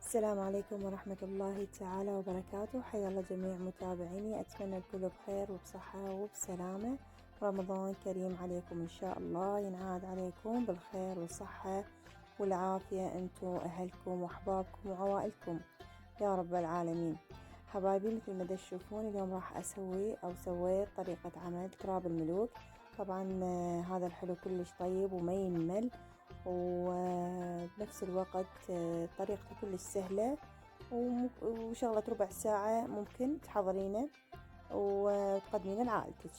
السلام عليكم ورحمة الله تعالى وبركاته. حيا الله جميع متابعيني، أتمنى الكل بخير وبصحة وبسلامة. رمضان كريم عليكم إن شاء الله، ينعاد عليكم بالخير والصحة والعافية أنتم أهلكم وأحبابكم وعوائلكم يا رب العالمين. حبايبي، مثل ما تشوفون اليوم راح سويت طريقة عمل تراب الملوك. طبعا هذا الحلو كلش طيب وما ينمل، وبنفس الوقت طريقته كلش سهلة وشغلة ربع ساعة ممكن تحضرينه وتقدمينه لعائلتك.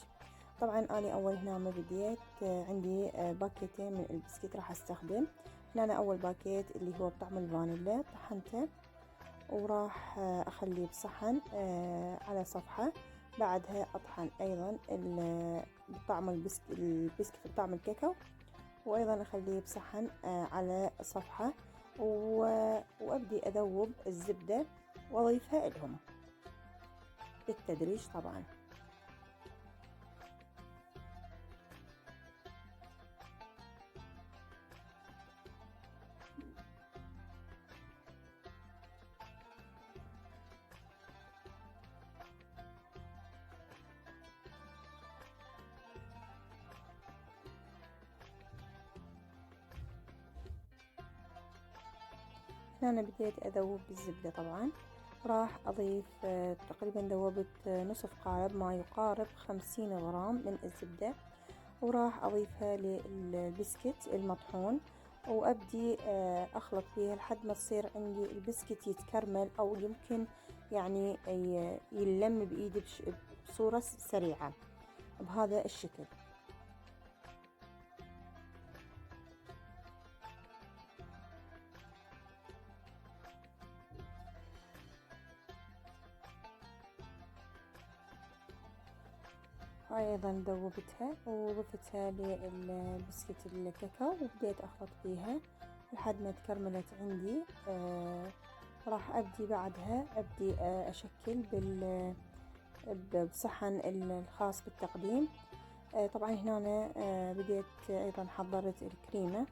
طبعا أنا أول هنا ما بديت عندي باكيتين من البسكوت راح أستخدم. هنا أنا أول باكيت اللي هو بطعم الفانيلا طحنته وراح أخليه بصحن على صفحة. بعدها أطحن أيضا بطعم البسكوت بطعم الكاكاو، وأيضا أخليه بصحن على صفحة، وأبدي أذوب الزبدة وأضيفها لهم بالتدريج طبعا. هنا أنا بديت أذوب بالزبدة طبعا. راح أضيف تقريبا ذوبت نصف قالب ما يقارب 50 غرام من الزبدة، وراح أضيفها للبسكت المطحون، وأبدي أخلط فيها لحد ما تصير عندي البسكت يتكرمل، أو يمكن يعني يلم بإيدي بصورة سريعة بهذا الشكل. أيضا ذوبتها وضفتها للبسكت الكاكاو وبديت أخلط فيها لحد ما تكرملت عندي. راح أبدي بعدها أشكل بصحن الخاص بالتقديم. طبعا هنا أنا بديت أيضا حضرت الكريمة.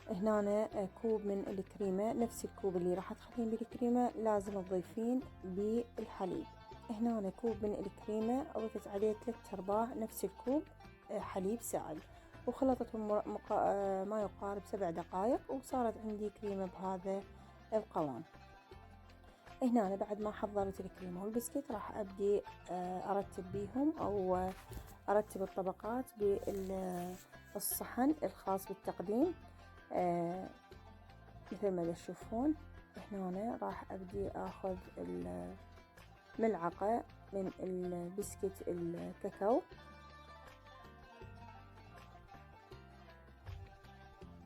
هنا أنا كوب من الكريمة، نفس الكوب اللي راح تخلين بالكريمة لازم تضيفين بالحليب. هنا أنا كوب من الكريمة أضفت عليه 3/4 نفس الكوب حليب سائل، وخلطتهم ما يقارب 7 دقائق، وصارت عندي كريمة بهذا القوام. هنا أنا بعد ما حضرت الكريمة والبسكوت راح أبدي أرتب بيهم أو أرتب الطبقات بالصحن الخاص بالتقديم. مثل ما تشوفون هنا أنا راح أبدي أخذ ملعقة من البسكوت الكاكاو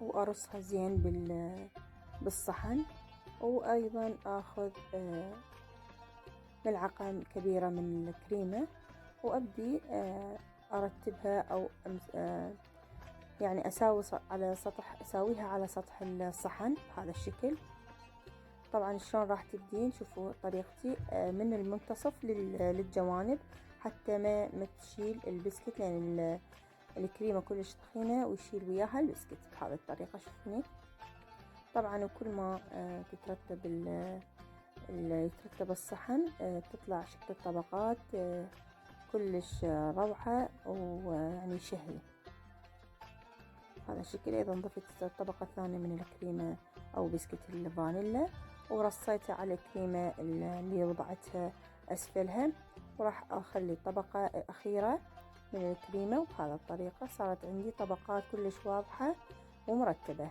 وأرصها زين بالصحن، وأيضا أخذ ملعقة كبيرة من الكريمة وأبدي أرتبها أو يعني أساويها على سطح الصحن بهذا الشكل. طبعا شلون راح تبدين؟ شوفوا طريقتي من المنتصف للجوانب حتى ما تشيل البسكت، لأن الكريمة كلش تخينة ويشيل وياها البسكت بهذه الطريقة. شوفوني طبعا، وكل ما يترتب الصحن تطلع شكل الطبقات كلش روعة ويعني شهي هذا الشكل. أيضا ضفت الطبقة الثانية من الكريمة أو بسكوت الفانيلا ورصيتها على الكريمة اللي وضعتها أسفلها، وراح أخلي الطبقة الأخيرة من الكريمة، وبهذه الطريقة صارت عندي طبقات كلش واضحة ومرتبة.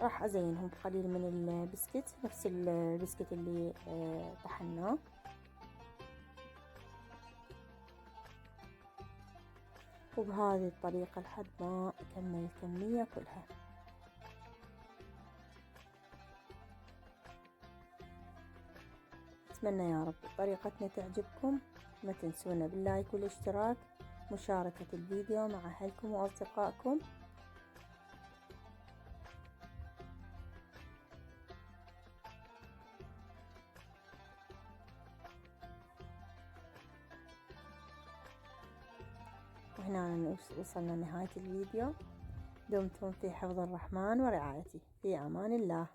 راح أزينهم بقليل من البسكوت، نفس البسكوت اللي طحناه. وبهذه الطريقة لحد ما أكمل الكمية كلها. أتمنى يا رب طريقتنا تعجبكم، ما تنسونا باللايك والاشتراك، مشاركة الفيديو مع أهلكم وأصدقائكم. وهنا وصلنا لنهاية الفيديو. دمتم في حفظ الرحمن ورعايته، في أمان الله.